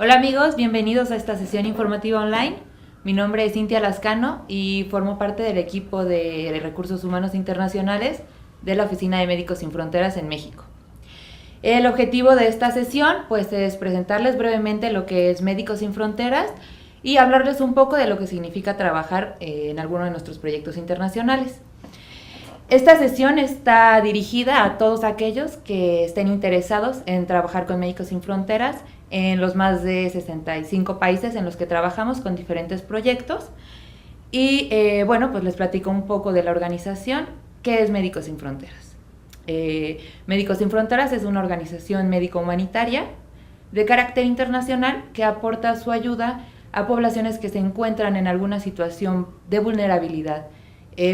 Hola amigos, bienvenidos a esta sesión informativa online. Mi nombre es Cintia Lascano y formo parte del equipo de Recursos Humanos Internacionales de la Oficina de Médicos Sin Fronteras en México. El objetivo de esta sesión pues, es presentarles brevemente lo que es Médicos Sin Fronteras y hablarles un poco de lo que significa trabajar en alguno de nuestros proyectos internacionales. Esta sesión está dirigida a todos aquellos que estén interesados en trabajar con Médicos Sin Fronteras en los más de 65 países en los que trabajamos con diferentes proyectos. Y bueno, pues les platico un poco de la organización. ¿Qué es Médicos Sin Fronteras? Médicos Sin Fronteras es una organización médico-humanitaria de carácter internacional que aporta su ayuda a poblaciones que se encuentran en alguna situación de vulnerabilidad.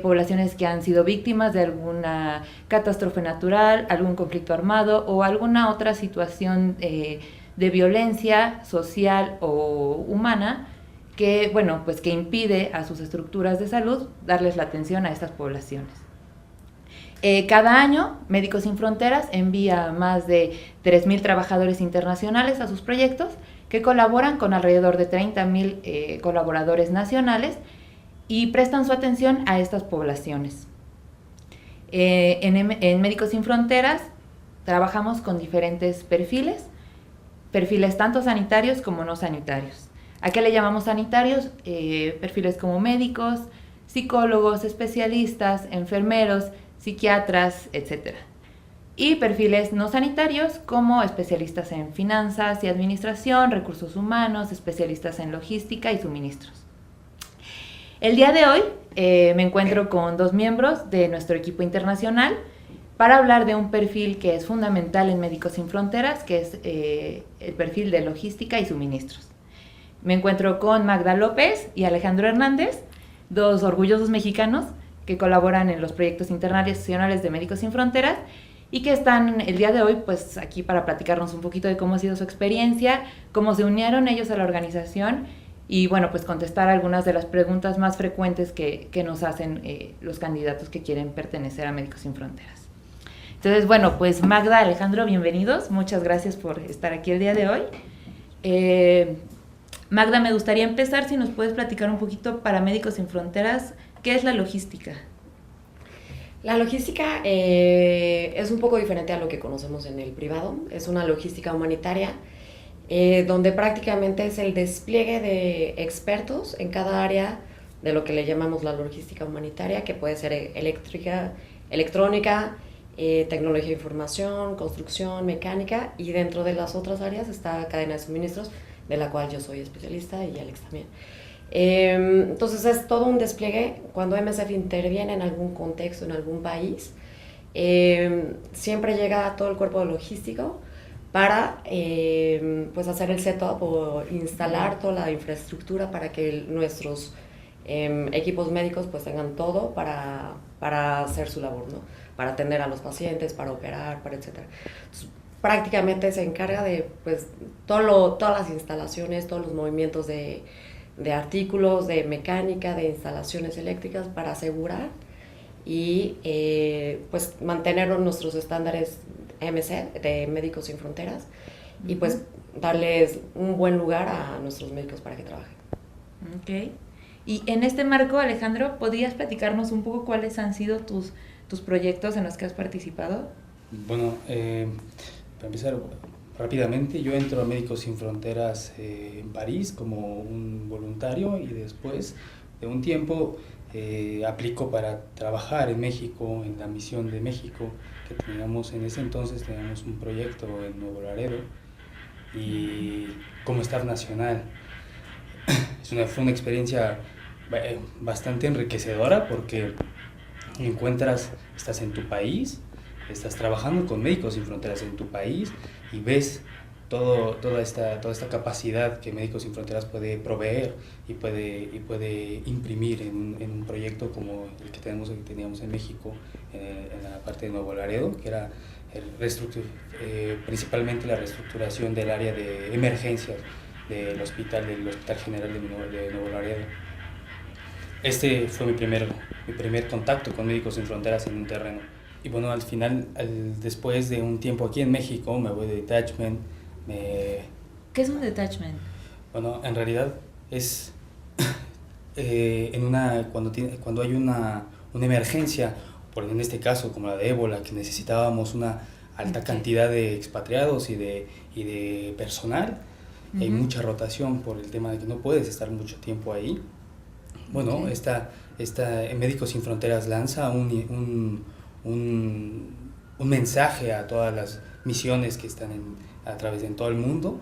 Poblaciones que han sido víctimas de alguna catástrofe natural, algún conflicto armado o alguna otra situación de violencia social o humana que, bueno, pues que impide a sus estructuras de salud darles la atención a estas poblaciones. Cada año, Médicos Sin Fronteras envía más de 3,000 trabajadores internacionales a sus proyectos que colaboran con alrededor de 30,000 colaboradores nacionales y prestan su atención a estas poblaciones. En Médicos Sin Fronteras trabajamos con diferentes perfiles tanto sanitarios como no sanitarios. ¿A qué le llamamos sanitarios? Perfiles como médicos, psicólogos, especialistas, enfermeros, psiquiatras, etc. Y perfiles no sanitarios como especialistas en finanzas y administración, recursos humanos, especialistas en logística y suministros. El día de hoy me encuentro con 2 miembros de nuestro equipo internacional para hablar de un perfil que es fundamental en Médicos Sin Fronteras, que es el perfil de logística y suministros. Me encuentro con Magda López y Alejandro Hernández, 2 orgullosos mexicanos que colaboran en los proyectos internacionales de Médicos Sin Fronteras y que están el día de hoy pues, aquí para platicarnos un poquito de cómo ha sido su experiencia, cómo se unieron ellos a la organización y bueno, pues contestar algunas de las preguntas más frecuentes que nos hacen los candidatos que quieren pertenecer a Médicos Sin Fronteras. Entonces, bueno, pues Magda, Alejandro, bienvenidos. Muchas gracias por estar aquí el día de hoy. Magda, me gustaría empezar si nos puedes platicar un poquito para Médicos Sin Fronteras, ¿qué es la logística? La logística es un poco diferente a lo que conocemos en el privado. Es una logística humanitaria donde prácticamente es el despliegue de expertos en cada área de lo que le llamamos la logística humanitaria, que puede ser electrónica, tecnología de información, construcción, mecánica, y dentro de las otras áreas está cadena de suministros, de la cual yo soy especialista y Alex también. Entonces es todo un despliegue. Cuando MSF interviene en algún contexto, en algún país, siempre llega todo el cuerpo logístico para pues hacer el setup o instalar toda la infraestructura para que nuestros equipos médicos pues tengan todo para hacer su labor, ¿no? Para atender a los pacientes, para operar, para etcétera. Entonces, prácticamente se encarga de pues todas las instalaciones, todos los movimientos de artículos, de mecánica, de instalaciones eléctricas para asegurar y pues mantener nuestros estándares MC de Médicos Sin Fronteras y pues darles un buen lugar a nuestros médicos para que trabajen. Ok. Y en este marco, Alejandro, ¿podrías platicarnos un poco cuáles han sido tus proyectos en los que has participado? Bueno, para empezar rápidamente, yo entro a Médicos Sin Fronteras en París como un voluntario y después de un tiempo aplico para trabajar en México, en la misión de México que teníamos en ese entonces. Teníamos un proyecto en Nuevo Laredo y como staff nacional. Fue una experiencia bastante enriquecedora porque estás en tu país, estás trabajando con Médicos Sin Fronteras en tu país y ves toda esta capacidad que Médicos Sin Fronteras puede proveer y puede imprimir en un proyecto como el que teníamos en México, en la parte de Nuevo Laredo, que era principalmente la reestructuración del área de emergencias del Hospital General de Nuevo Laredo. Este fue mi primer contacto con Médicos Sin Fronteras en un terreno. Y bueno, después de un tiempo aquí en México, me voy de detachment, ¿Qué es un detachment? Bueno, en realidad es cuando hay una emergencia, en este caso como la de ébola, que necesitábamos una alta cantidad de expatriados y de personal, hay mucha rotación por el tema de que no puedes estar mucho tiempo ahí. Bueno, Médicos Sin Fronteras lanza un mensaje a todas las misiones que están a través de todo el mundo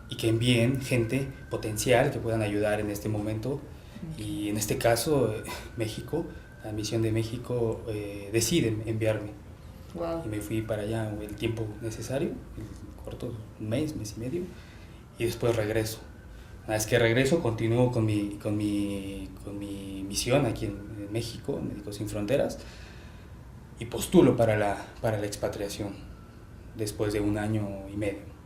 y que envíen gente potencial que puedan ayudar en este momento. Y en este caso, México, la misión de México decide enviarme. Wow. Y me fui para allá el tiempo necesario, corto, un mes y medio, y después regreso. Una vez que regreso, continúo con mi misión aquí en México, Médicos Sin Fronteras, y postulo para la expatriación después de 1 año y medio.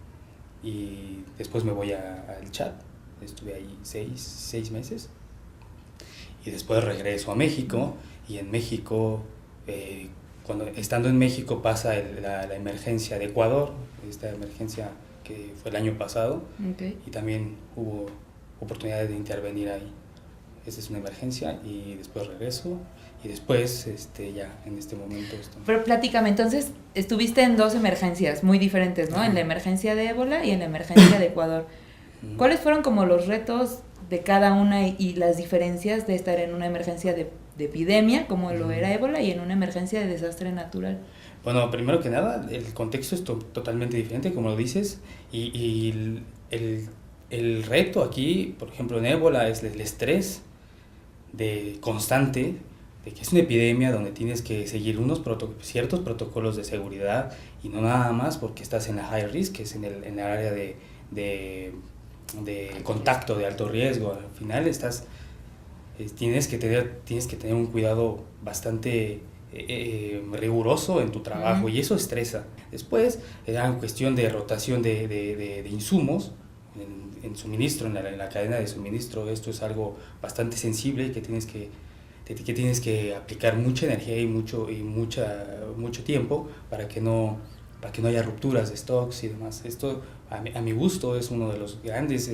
Y después me voy al Chad, estuve ahí 6 meses, y después regreso a México, y en México, estando en México pasa la emergencia de Ecuador, esta emergencia que fue el año pasado, y también hubo oportunidades de intervenir ahí. Esa es una emergencia y después regreso y después ya en este momento Pero platícame, entonces estuviste en 2 emergencias muy diferentes, ¿no? En la emergencia de ébola y en la emergencia de Ecuador. ¿Cuáles fueron como los retos de cada una y las diferencias de estar en una emergencia de epidemia, como lo era ébola, y en una emergencia de desastre natural? Bueno, primero que nada, el contexto es totalmente diferente, como lo dices, y el reto aquí, por ejemplo, en ébola, es el estrés constante, de que es una epidemia donde tienes que seguir ciertos protocolos de seguridad, y no nada más porque estás en la high risk, que es en el área de contacto de alto riesgo. Al final tienes que tener un cuidado bastante riguroso en tu trabajo, y eso estresa. Después era cuestión de rotación de insumos en suministro, en la cadena de suministro. Esto es algo bastante sensible que tienes que aplicar mucha energía y mucho tiempo para que no haya rupturas de stocks y demás. Esto, a mi gusto, es uno de los grandes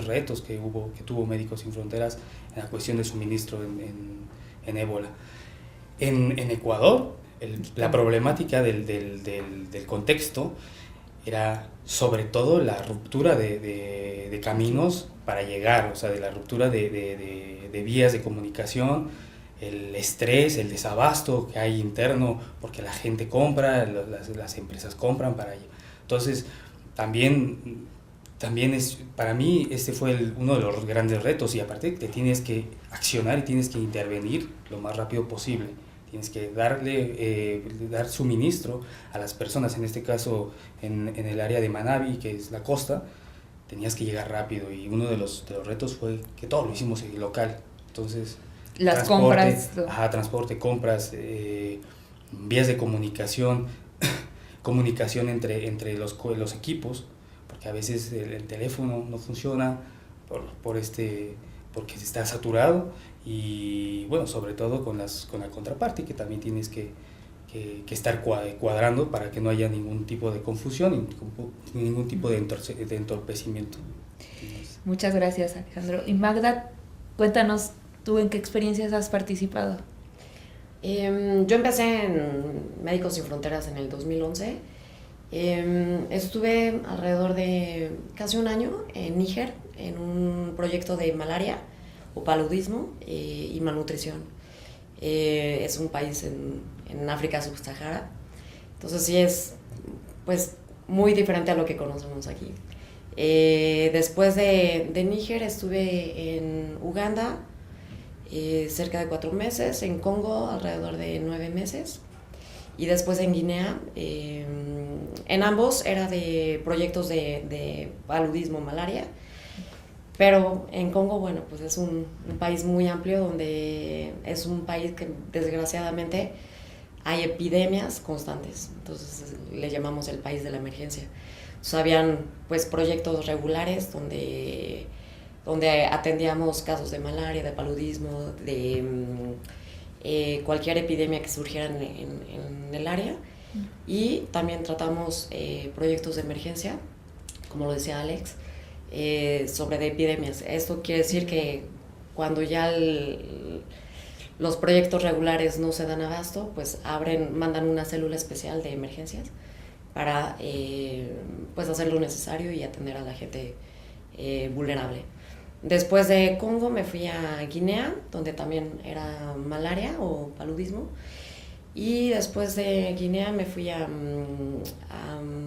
retos que tuvo Médicos Sin Fronteras en la cuestión de suministro en ébola. En Ecuador, la problemática del contexto era sobre todo la ruptura de caminos para llegar, o sea, de la ruptura de vías de comunicación, el estrés, el desabasto que hay interno, porque la gente compra, las empresas compran para ello. Entonces, también para mí este fue uno de los grandes retos, y aparte te tienes que accionar y tienes que intervenir lo más rápido posible. Tienes que dar suministro a las personas, en este caso en el área de Manabí, que es la costa. Tenías que llegar rápido, y uno de los retos fue que todo lo hicimos en local. Entonces, transporte, compras, vías de comunicación, comunicación entre los equipos, porque a veces el teléfono no funciona porque está saturado, y bueno, sobre todo con la contraparte, que también tienes que estar cuadrando para que no haya ningún tipo de confusión y ningún tipo de entorpecimiento. Muchas gracias, Alejandro. Y Magda, cuéntanos, ¿tú en qué experiencias has participado? Yo empecé en Médicos Sin Fronteras en el 2011. Estuve alrededor de casi 1 año en Níger, en un proyecto de malaria o paludismo y malnutrición. Es un país en África subsahara, entonces sí es pues muy diferente a lo que conocemos aquí. Después de Níger estuve en Uganda cerca de 4 meses, en Congo alrededor de 9 meses, y después en Guinea. En ambos era de proyectos de paludismo, malaria, pero en Congo, bueno, pues es un país muy amplio, donde es un país que desgraciadamente hay epidemias constantes, entonces le llamamos el país de la emergencia. Entonces habían pues proyectos regulares donde atendíamos casos de malaria, de paludismo, de cualquier epidemia que surgiera en el área, y también tratamos proyectos de emergencia como lo decía Alex, sobre de epidemias. Esto quiere decir que cuando ya los proyectos regulares no se dan abasto, pues mandan una célula especial de emergencias para pues hacer lo necesario y atender a la gente vulnerable. Después de Congo me fui a Guinea, donde también era malaria o paludismo. Y después de Guinea me fui a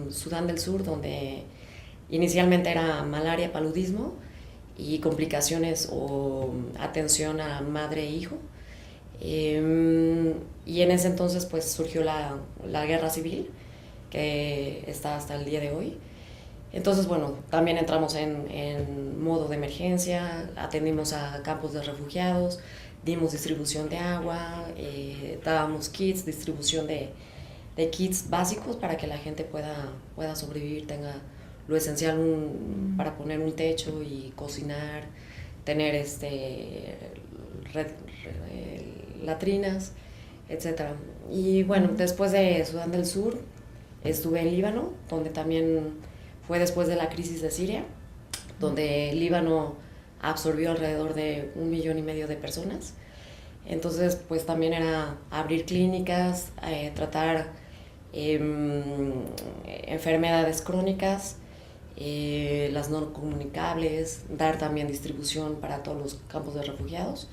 Sudán del Sur, donde inicialmente era malaria, paludismo y complicaciones o atención a madre e hijo. Y en ese entonces pues surgió la guerra civil, que está hasta el día de hoy. Entonces, bueno, también entramos en modo de emergencia, atendimos a campos de refugiados, dimos distribución de agua, dábamos kits, distribución de kits básicos para que la gente pueda sobrevivir, tenga lo esencial para poner un techo y cocinar, tener latrinas, etc. Y bueno, después de Sudán del Sur estuve en Líbano, donde también fue después de la crisis de Siria, donde Líbano absorbió alrededor de 1,5 millones de personas. Entonces, pues también era abrir clínicas, tratar enfermedades crónicas, las no comunicables, dar también distribución para todos los campos de refugiados.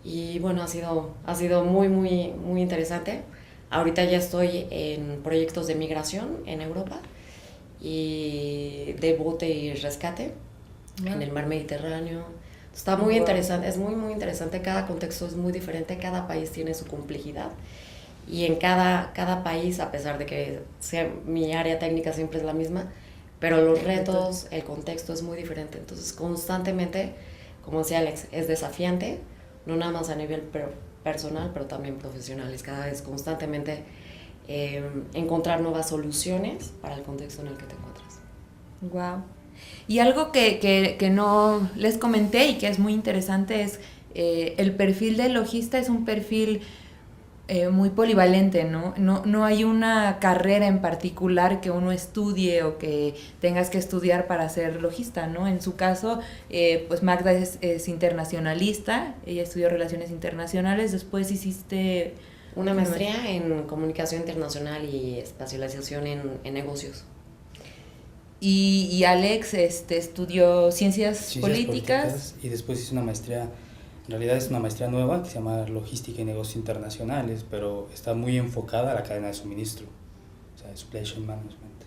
Y bueno, ha sido muy, muy, muy interesante. Ahorita ya estoy en proyectos de migración en Europa y de bote y rescate en el mar Mediterráneo. Está muy interesante, es muy, muy interesante. Cada contexto es muy diferente, cada país tiene su complejidad. Y en cada país, a pesar de que mi área técnica siempre es la misma, pero los retos, el contexto es muy diferente. Entonces, constantemente, como decía Alex, es desafiante, no nada más a nivel personal, pero también profesional. Es cada vez constantemente encontrar nuevas soluciones para el contexto en el que te encuentras. Wow. Y algo que no les comenté y que es muy interesante es el perfil del logista es un perfil muy polivalente, ¿no? No hay una carrera en particular que uno estudie o que tengas que estudiar para ser logista, ¿no? En su caso, pues Magda es internacionalista, ella estudió Relaciones Internacionales, después hiciste... Una maestría en Comunicación Internacional y especialización en negocios. Y Alex estudió Ciencias Políticas. Y después hizo una maestría, en realidad es una maestría nueva que se llama Logística y Negocios Internacionales, pero está muy enfocada a la cadena de suministro, o sea, Supply Chain Management.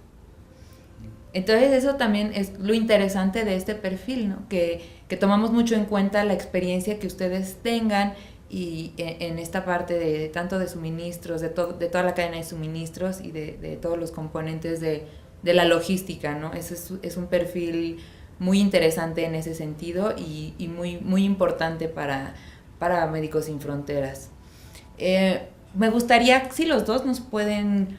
Entonces eso también es lo interesante de este perfil, ¿no? Que tomamos mucho en cuenta la experiencia que ustedes tengan y en esta parte de tanto de suministros, de toda la cadena de suministros y de todos los componentes de la logística, ¿no? Es un perfil muy interesante en ese sentido y muy, muy importante para Médicos Sin Fronteras. Me gustaría si los dos nos pueden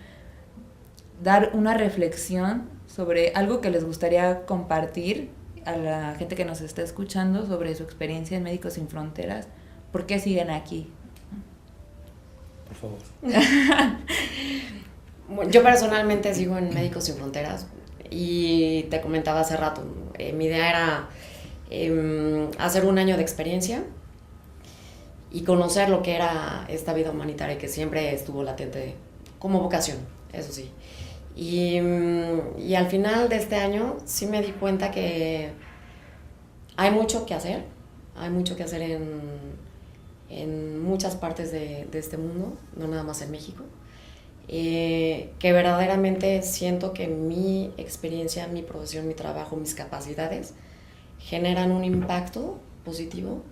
dar una reflexión sobre algo que les gustaría compartir a la gente que nos está escuchando sobre su experiencia en Médicos Sin Fronteras. ¿Por qué siguen aquí? Por favor. Bueno, yo personalmente sigo en Médicos Sin Fronteras y te comentaba hace rato, mi idea era hacer un año de experiencia y conocer lo que era esta vida humanitaria que siempre estuvo latente como vocación, eso sí. Y al final de este año sí me di cuenta que hay mucho que hacer en muchas partes de este mundo, no nada más en México. Que verdaderamente siento que mi experiencia, mi profesión, mi trabajo, mis capacidades generan un impacto positivo,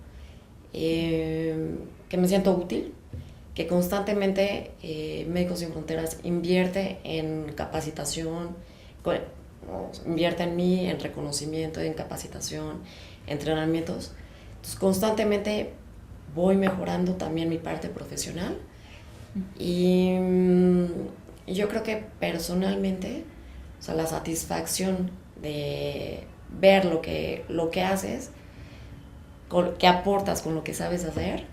que me siento útil, que constantemente Médicos Sin Fronteras invierte en capacitación, invierte en mí, en reconocimiento, en capacitación, entrenamientos. Entonces constantemente voy mejorando también mi parte profesional. Y yo creo que personalmente, o sea, la satisfacción de ver lo que haces, que aportas con lo que sabes hacer,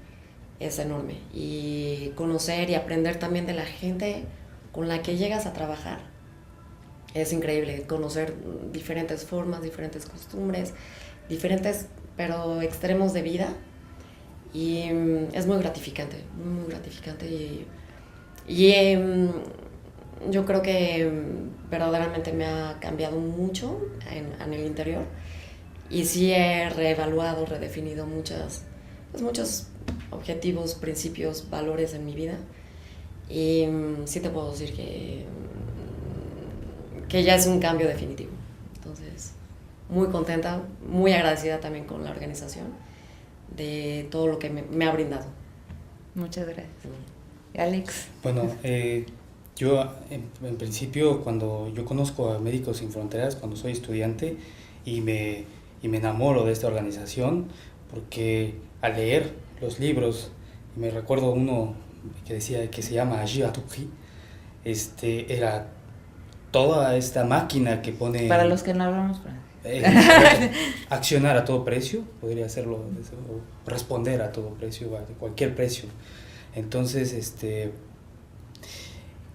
es enorme. Y conocer y aprender también de la gente con la que llegas a trabajar Es increíble conocer diferentes formas, diferentes costumbres, diferentes pero extremos de vida y es muy gratificante yo creo que verdaderamente me ha cambiado mucho en el interior y sí he reevaluado, redefinido muchos objetivos, principios, valores en mi vida y sí te puedo decir que ya es un cambio definitivo. Entonces, muy contenta, muy agradecida también con la organización de todo lo que me ha brindado. Muchas gracias. Alex. Bueno, yo en principio cuando yo conozco a Médicos Sin Fronteras, cuando soy estudiante y me enamoro de esta organización, porque al leer los libros, me recuerdo uno que decía que se llama Agir à tout prix, era toda esta máquina que pone... Para los que no hablamos accionar a todo precio, podría hacerlo, o responder a todo precio, a cualquier precio. Entonces,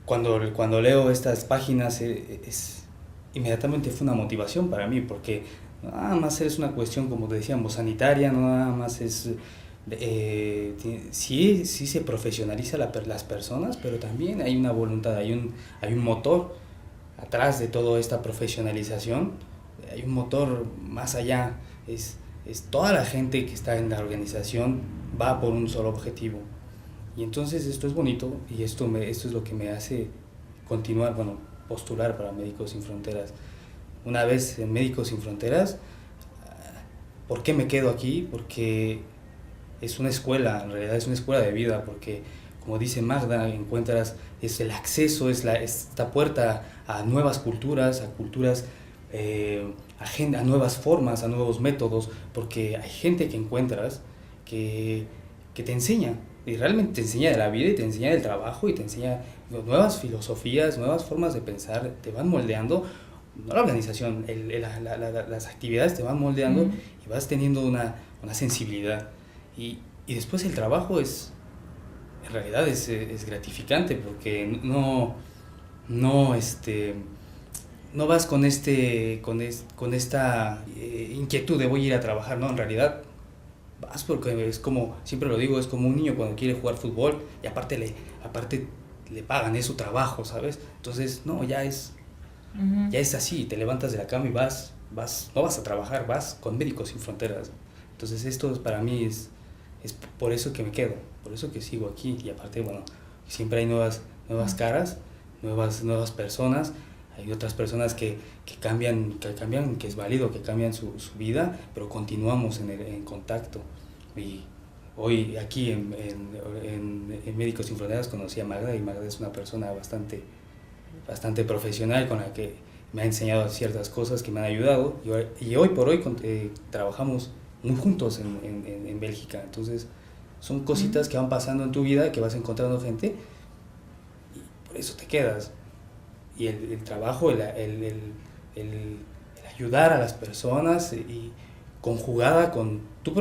cuando leo estas páginas, inmediatamente fue una motivación para mí, porque nada más es una cuestión, como decíamos, sanitaria, no nada más es... sí se profesionaliza las personas, pero también hay una voluntad, hay un motor atrás de toda esta profesionalización, hay un motor más allá, es toda la gente que está en la organización va por un solo objetivo. Y entonces esto es bonito y esto es lo que me hace continuar, postular para Médicos Sin Fronteras. Una vez en Médicos Sin Fronteras, ¿por qué me quedo aquí? Porque es una escuela, en realidad es una escuela de vida, porque como dice Magda, encuentras es el acceso, esta puerta a nuevas culturas, a nuevas formas, a nuevos métodos, porque hay gente que encuentras que te enseña, y realmente te enseña de la vida y te enseña del trabajo y te enseña nuevas filosofías, nuevas formas de pensar, te van moldeando, no la organización, las actividades te van moldeando y vas teniendo una sensibilidad. Y después el trabajo en realidad es gratificante porque no vas con esta inquietud de voy a ir a trabajar, no, en realidad vas porque es como, siempre lo digo, es como un niño cuando quiere jugar fútbol y aparte le pagan, es su trabajo, ¿sabes? Entonces, no, ya es así, te levantas de la cama y no vas a trabajar, vas con Médicos Sin Fronteras. Entonces esto para mí es por eso que me quedo, por eso que sigo aquí y aparte, siempre hay nuevas caras, nuevas personas. Hay otras personas que cambian, que es válido, que cambian su vida, pero continuamos en contacto. Y hoy aquí en Médicos Sin Fronteras conocí a Magda y Magda es una persona bastante profesional con la que me ha enseñado ciertas cosas que me han ayudado y hoy por hoy trabajamos muy juntos en Bélgica. Entonces son cositas que van pasando en tu vida, que vas encontrando gente y por eso te quedas. Y el trabajo, el ayudar a las personas y conjugada con con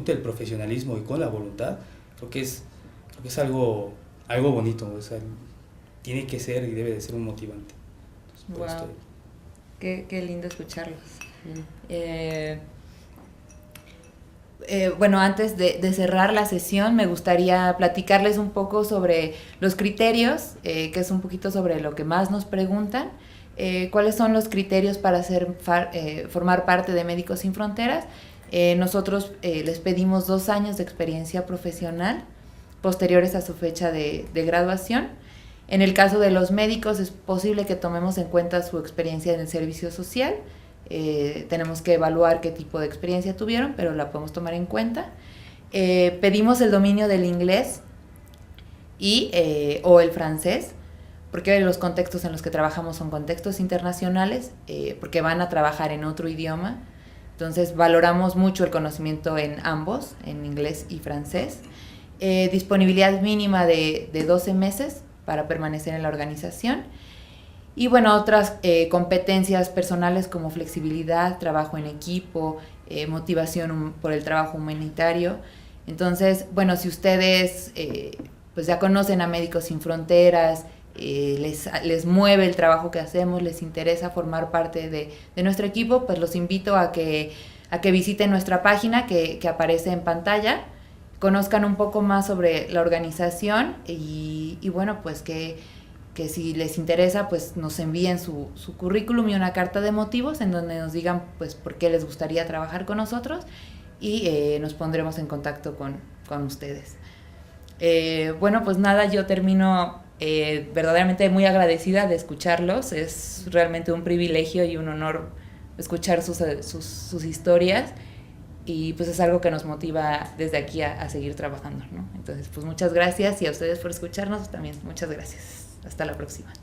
el profesionalismo y con la voluntad, creo que es algo bonito, o sea, tiene que ser y debe de ser un motivante. Entonces, wow. Qué lindo escucharlos. Bueno, antes de cerrar la sesión, me gustaría platicarles un poco sobre los criterios, que es un poquito sobre lo que más nos preguntan. ¿Cuáles son los criterios para formar parte de Médicos Sin Fronteras? Nosotros les pedimos 2 años de experiencia profesional posteriores a su fecha de graduación. En el caso de los médicos es posible que tomemos en cuenta su experiencia en el servicio social. Tenemos que evaluar qué tipo de experiencia tuvieron, pero la podemos tomar en cuenta. Pedimos el dominio del inglés o el francés, porque los contextos en los que trabajamos son contextos internacionales, porque van a trabajar en otro idioma. Entonces valoramos mucho el conocimiento en ambos, en inglés y francés. Disponibilidad mínima de 12 meses para permanecer en la organización. Y bueno, otras competencias personales como flexibilidad, trabajo en equipo, motivación por el trabajo humanitario. Entonces, bueno, si ustedes pues ya conocen a Médicos Sin Fronteras, les mueve el trabajo que hacemos, les interesa formar parte de nuestro equipo, pues los invito a que visiten nuestra página que aparece en pantalla, conozcan un poco más sobre la organización y bueno, pues que si les interesa, pues nos envíen su currículum y una carta de motivos en donde nos digan pues por qué les gustaría trabajar con nosotros y nos pondremos en contacto con ustedes. Bueno, pues nada, yo termino verdaderamente muy agradecida de escucharlos. Es realmente un privilegio y un honor escuchar sus historias y pues es algo que nos motiva desde aquí a seguir trabajando, ¿no? Entonces, pues muchas gracias y a ustedes por escucharnos también. Muchas gracias. Hasta la próxima.